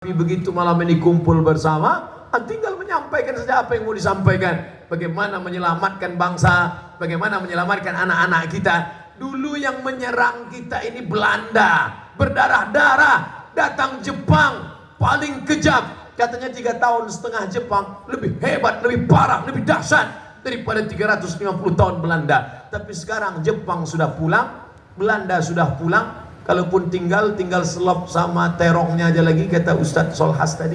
Tapi begitu malam ini kumpul bersama, tinggal menyampaikan saja apa yang mau disampaikan. Bagaimana menyelamatkan bangsa, bagaimana menyelamatkan anak-anak kita. Dulu yang menyerang kita ini Belanda, berdarah-darah. Datang Jepang, paling kejam. Katanya 3,5 tahun Jepang lebih hebat, lebih parah, lebih dahsyat daripada 350 tahun Belanda. Tapi sekarang Jepang sudah pulang, Belanda sudah pulang. Kalaupun tinggal selop sama terongnya aja lagi, kata Ustadz Solhas tadi.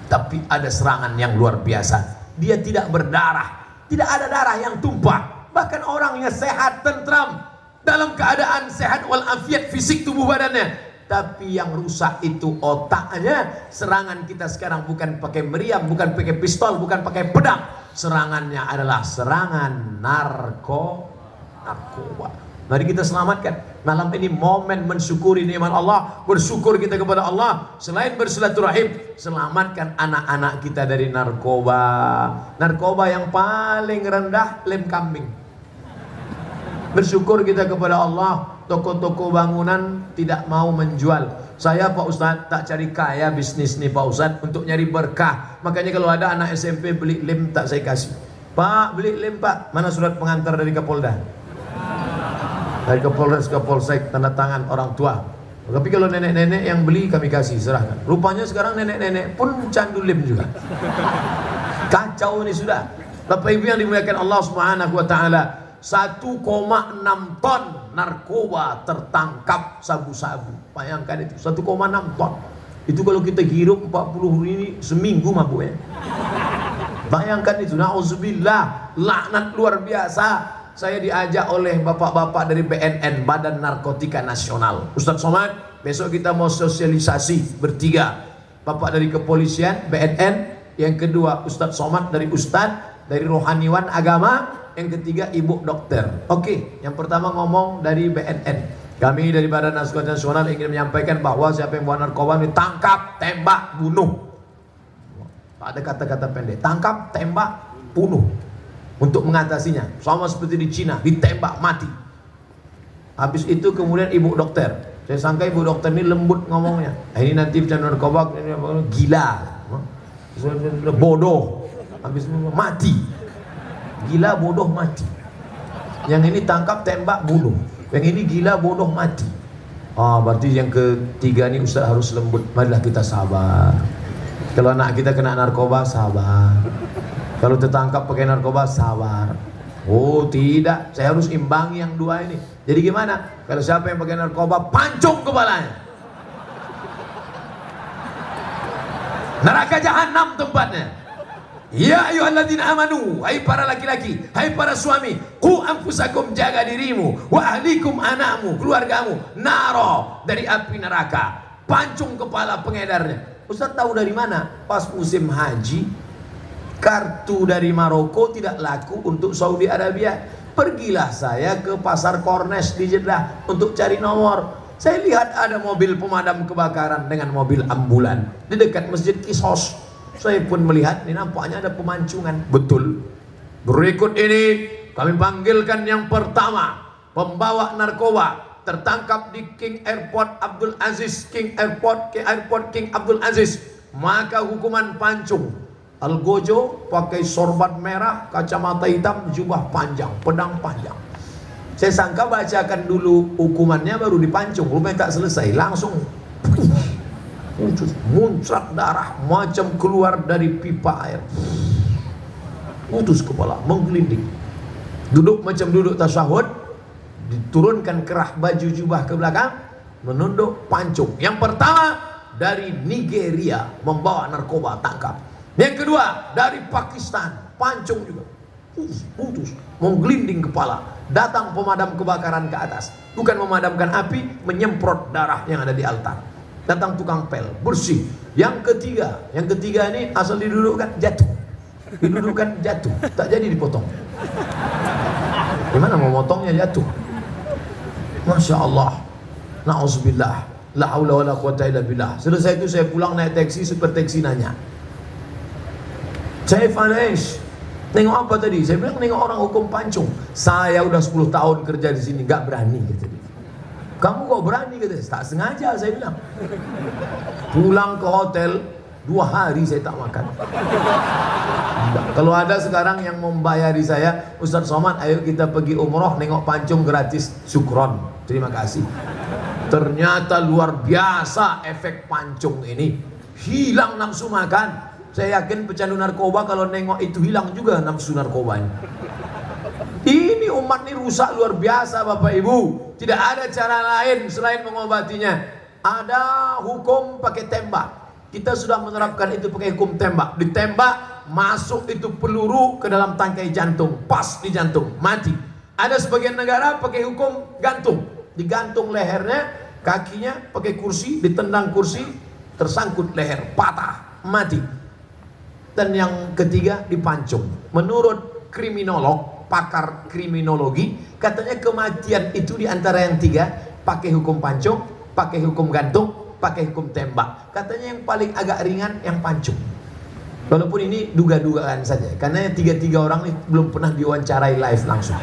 Tapi ada serangan yang luar biasa. Dia tidak berdarah, tidak ada darah yang tumpah. Bahkan orangnya sehat, tentram, dalam keadaan sehat walafiat fisik tubuh badannya. Tapi yang rusak itu otaknya. Serangan kita sekarang bukan pakai meriam, bukan pakai pistol, bukan pakai pedang. Serangannya adalah serangan narkoba. Mari kita selamatkan. Malam ini momen mensyukuri nikmat Allah, bersyukur kita kepada Allah. Selain bersilaturahim, selamatkan anak-anak kita dari narkoba. Narkoba yang paling rendah, lem kambing. Bersyukur kita kepada Allah, toko-toko bangunan tidak mau menjual. Saya Pak Ustadz tak cari kaya bisnis nih Pak Ustadz, untuk nyari berkah. Makanya kalau ada anak SMP beli lem tak saya kasih. Pak beli lem Pak, mana surat pengantar dari Kapolda? Dari Kapolres ke Polsek, tanda tangan orang tua. Tapi kalau nenek-nenek yang beli kami kasih, serahkan. Rupanya sekarang nenek-nenek pun candu lem juga. Kacau ini sudah. Bapak Ibu yang dimuliakan Allah Subhanahu wa taala, 1,6 ton narkoba tertangkap sabu-sabu. Bayangkan itu, 1,6 ton. Itu kalau kita hirup 40 ini seminggu mabuknya. Bayangkan itu, na'udzubillah, laknat luar biasa. Saya diajak oleh bapak-bapak dari BNN, Badan Narkotika Nasional. Ustadz Somad, besok kita mau sosialisasi bertiga. Bapak dari kepolisian, BNN. Yang kedua Ustadz Somad dari Ustadz, dari rohaniwan agama. Yang ketiga ibu dokter. Oke, yang pertama ngomong dari BNN. Kami dari Badan Narkotika Nasional ingin menyampaikan bahwa siapa yang bawa narkoba ditangkap, tembak, bunuh. Ada kata-kata pendek, tangkap, tembak, bunuh. Untuk mengatasinya, sama seperti di Cina, ditembak mati. Habis itu kemudian ibu dokter. Saya sangka ibu dokter ini lembut ngomongnya. Ini nanti pecandu narkoba, gila, bodoh, habis itu mati. Gila, bodoh, mati. Yang ini tangkap, tembak, bunuh. Yang ini gila, bodoh, mati. Berarti yang ketiga ini Ustaz harus lembut. Marilah kita sabar. Kalau anak kita kena narkoba, sabar. Kalau tertangkap pakai narkoba, sabar. Oh tidak, saya harus imbangi yang dua ini. Jadi gimana? Kalau siapa yang pakai narkoba, pancung kepalanya. Neraka jahanam tempatnya. Ya ayyuhalladzina amanu, hai para laki-laki, hai para suami, qu anfusakum, jaga dirimu, wa ahlikum, anakmu, keluargamu, naro, dari api neraka. Pancung kepala pengedarnya. Ustaz tahu dari mana? Pas musim haji, kartu dari Maroko tidak laku untuk Saudi Arabia. Pergilah saya ke pasar Kornes di Jeddah untuk cari nomor. Saya lihat ada mobil pemadam kebakaran dengan mobil ambulan di dekat Masjid Kisos. Saya pun melihat, ini nampaknya ada pemancungan. Betul. Berikut ini kami panggilkan yang pertama, pembawa narkoba tertangkap di King Airport Abdul Aziz, King Airport King Abdul Aziz. Maka hukuman pancung. Algojo pakai sorban merah, kacamata hitam, jubah panjang, pedang panjang. Saya sangka bacakan dulu hukumannya baru dipancung, rupanya tak selesai, langsung muncrat darah macam keluar dari pipa air. Putus kepala, menggelinding. Duduk macam duduk tasyahud, diturunkan kerah baju jubah ke belakang, menunduk, pancung. Yang pertama dari Nigeria, membawa narkoba, tangkap. Yang kedua dari Pakistan, pancung juga, putus, menggelinding kepala. Datang pemadam kebakaran ke atas, bukan memadamkan api, menyemprot darah yang ada di altar. Datang tukang pel, bersih. Yang ketiga ini asal didudukkan jatuh, tak jadi dipotong. Gimana mau motongnya, jatuh. Masya Allah, na'udzubillah, la haula wala quwata illa billah. Selesai itu saya pulang naik taksi, super taksi nanya, saya Fanesh, nengok apa tadi? Saya bilang nengok orang hukum pancung. Saya udah 10 tahun kerja di sini, gak berani gitu. Kamu kok berani katanya? Tak sengaja saya bilang. Pulang ke hotel 2 hari saya tak makan. Kalau ada sekarang yang membayari saya, Ustaz Somad ayo kita pergi umroh nengok pancung gratis, syukron, terima kasih. Ternyata luar biasa efek pancung ini, hilang nafsu makan. Saya yakin pecandu narkoba kalau nengok itu hilang juga nafsu narkobanya. Ini umat ini rusak luar biasa Bapak Ibu. Tidak ada cara lain selain mengobatinya. Ada hukum pakai tembak. Kita sudah menerapkan itu pakai hukum tembak. Ditembak, masuk itu peluru ke dalam tangkai jantung, pas di jantung, mati. Ada sebagian negara pakai hukum gantung. Digantung lehernya, kakinya pakai kursi, ditendang kursi, tersangkut leher, patah, mati. Dan yang ketiga dipancung. Menurut kriminolog, pakar kriminologi, katanya kematian itu di antara yang 3, pakai hukum pancung, pakai hukum gantung, pakai hukum tembak. Katanya yang paling agak ringan yang pancung. Walaupun ini duga-dugaan saja, karena yang 3 orang ini belum pernah diwawancarai live langsung.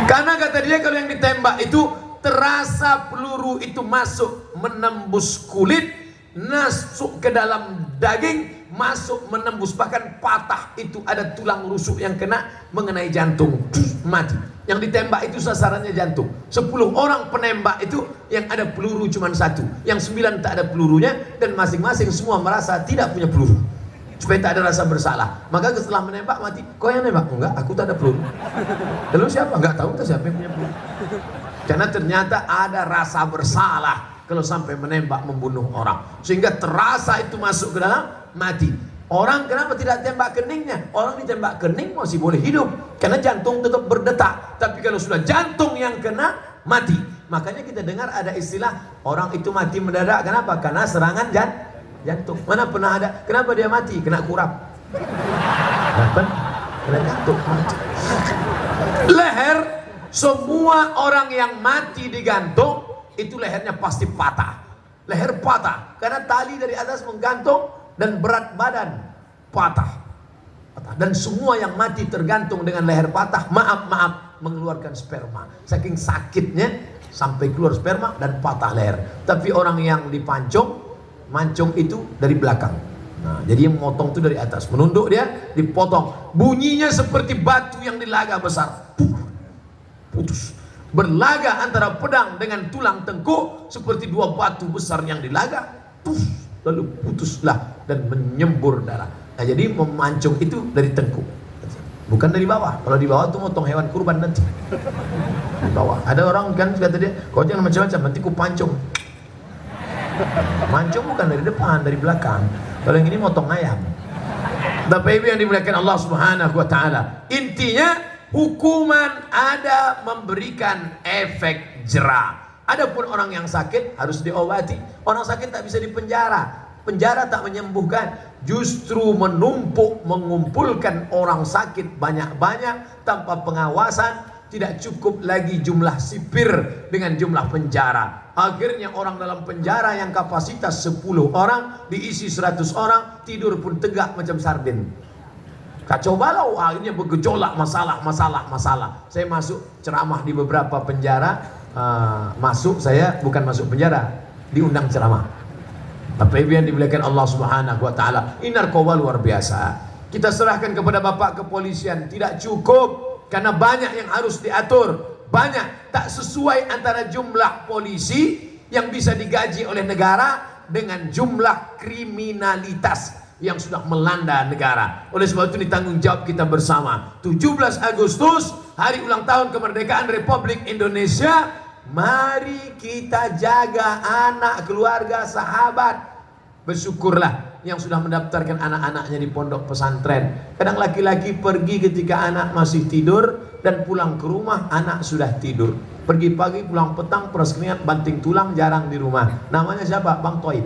Karena kata dia kalau yang ditembak itu terasa peluru itu masuk menembus kulit, masuk ke dalam daging, masuk menembus, bahkan patah, itu ada tulang rusuk yang kena mengenai jantung, mati. Yang ditembak itu sasarannya jantung. 10 orang penembak itu yang ada peluru cuma 1, yang 9 tak ada pelurunya, dan masing-masing semua merasa tidak punya peluru supaya tak ada rasa bersalah. Maka setelah menembak mati, kau yang nembak? Enggak, aku tak ada peluru. Lalu siapa? Enggak tahu tak siapa yang punya peluru. Karena ternyata ada rasa bersalah kalau sampai menembak membunuh orang, sehingga terasa itu masuk ke dalam, mati. Orang kenapa tidak tembak keningnya? Orang ditembak kening masih boleh hidup karena jantung tetap berdetak. Tapi kalau sudah jantung yang kena, mati. Makanya kita dengar ada istilah orang itu mati mendadak. Kenapa? Karena serangan jantung. Mana pernah ada? Kenapa dia mati? Kena kurap. Kenapa? Kena jantung mati. Leher, semua orang yang mati digantung itu lehernya pasti patah. Leher patah karena tali dari atas menggantung dan berat badan patah. Dan semua yang mati tergantung dengan leher patah, maaf mengeluarkan sperma. Saking sakitnya sampai keluar sperma dan patah leher. Tapi orang yang dipancung, mancung itu dari belakang. Nah, jadi yang memotong itu dari atas, menunduk dia, dipotong. Bunyinya seperti batu yang dilaga besar. Putus. Berlaga antara pedang dengan tulang tengkuk seperti 2 batu besar yang dilaga. Lalu putuslah dan menyembur darah. Nah, jadi memancung itu dari tengkuk, bukan dari bawah. Kalau di bawah tuh motong hewan kurban nanti. Di bawah. Ada orang kan kata dia, kau jangan macam-macam, nanti ku pancung. Mancung bukan dari depan, dari belakang. Kalau yang ini motong ayam. Bapak Ibu yang dimuliakan Allah Subhanahu wa taala. Intinya hukuman ada memberikan efek jera. Adapun orang yang sakit harus diobati. Orang sakit tak bisa dipenjara. Penjara tak menyembuhkan, justru menumpuk, mengumpulkan orang sakit banyak-banyak tanpa pengawasan. Tidak cukup lagi jumlah sipir dengan jumlah penjara. Akhirnya orang dalam penjara yang kapasitas 10 orang diisi 100 orang, tidur pun tegak macam sardin. Kacau balau, akhirnya bergejolak masalah. Saya masuk ceramah di beberapa penjara. Saya bukan masuk penjara, diundang ceramah. Bapak Ibu yang dimuliakan Allah Subhanahu wa taala, ini narkoba luar biasa. Kita serahkan kepada Bapak kepolisian, tidak cukup karena banyak yang harus diatur. Banyak tak sesuai antara jumlah polisi yang bisa digaji oleh negara dengan jumlah kriminalitas yang sudah melanda negara. Oleh sebab itu ditanggung jawab kita bersama. 17 Agustus, hari ulang tahun kemerdekaan Republik Indonesia. Mari kita jaga anak, keluarga, sahabat. Bersyukurlah yang sudah mendaftarkan anak-anaknya di pondok pesantren. Kadang laki-laki pergi ketika anak masih tidur, dan pulang ke rumah anak sudah tidur. Pergi pagi pulang petang, peras keringat, banting tulang, jarang di rumah. Namanya siapa? Bang Toib.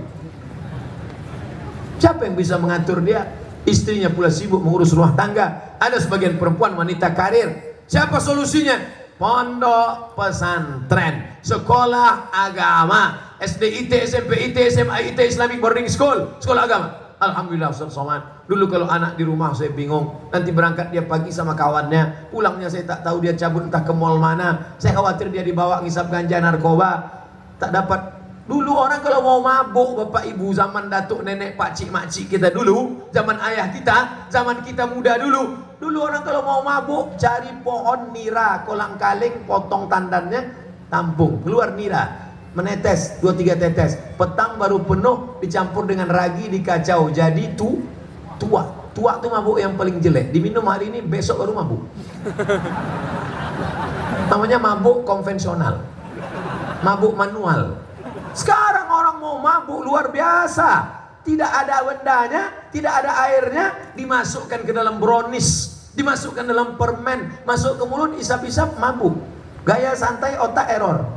Siapa yang bisa mengatur dia? Istrinya pula sibuk mengurus rumah tangga. Ada sebagian perempuan wanita karir. Siapa solusinya? Pondok pesantren, sekolah agama, SD IT, SMP IT, SMA IT, Islamic Boarding School, sekolah agama. Alhamdulillah Ustaz Somad. Dulu kalau anak di rumah saya bingung. Nanti berangkat dia pagi sama kawannya, pulangnya saya tak tahu dia cabut entah ke mall mana. Saya khawatir dia dibawa ngisap ganja narkoba. Tak dapat. Dulu orang kalau mau mabuk, bapak ibu, zaman datuk nenek pakcik makcik kita dulu, zaman ayah kita, zaman kita muda dulu. Dulu orang kalau mau mabuk, cari pohon nira, kolang kaling, potong tandannya, tampung, keluar nira, menetes 2-3 tetes. Petang baru penuh, dicampur dengan ragi, dikacau, jadi tua. Tua tuh mabuk yang paling jelek. Diminum hari ini, besok baru mabuk. Namanya mabuk konvensional, mabuk manual. Sekarang orang mau mabuk luar biasa. Tidak ada bendanya, tidak ada airnya, dimasukkan ke dalam brownies, dimasukkan dalam permen, masuk ke mulut, isap-isap, mabuk. Gaya santai, otak error.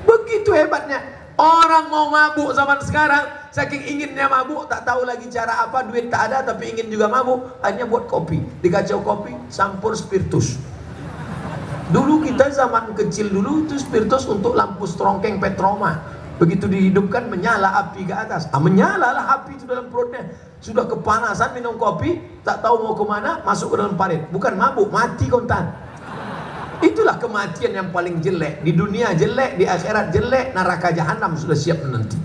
Begitu hebatnya. Orang mau mabuk zaman sekarang, saking inginnya mabuk, tak tahu lagi cara apa, duit tak ada tapi ingin juga mabuk, hanya buat kopi. Dikacau kopi, campur spiritus. Dulu kita zaman kecil dulu itu spiritus untuk lampu strongkeng Petroma. Begitu dihidupkan menyala api ke atas. Menyalalah api itu dalam perutnya. Sudah kepanasan minum kopi, tak tahu mau kemana, masuk ke dalam parit. Bukan mabuk, mati kontan. Itulah kematian yang paling jelek. Di dunia jelek, di akhirat jelek, neraka jahanam sudah siap menanti.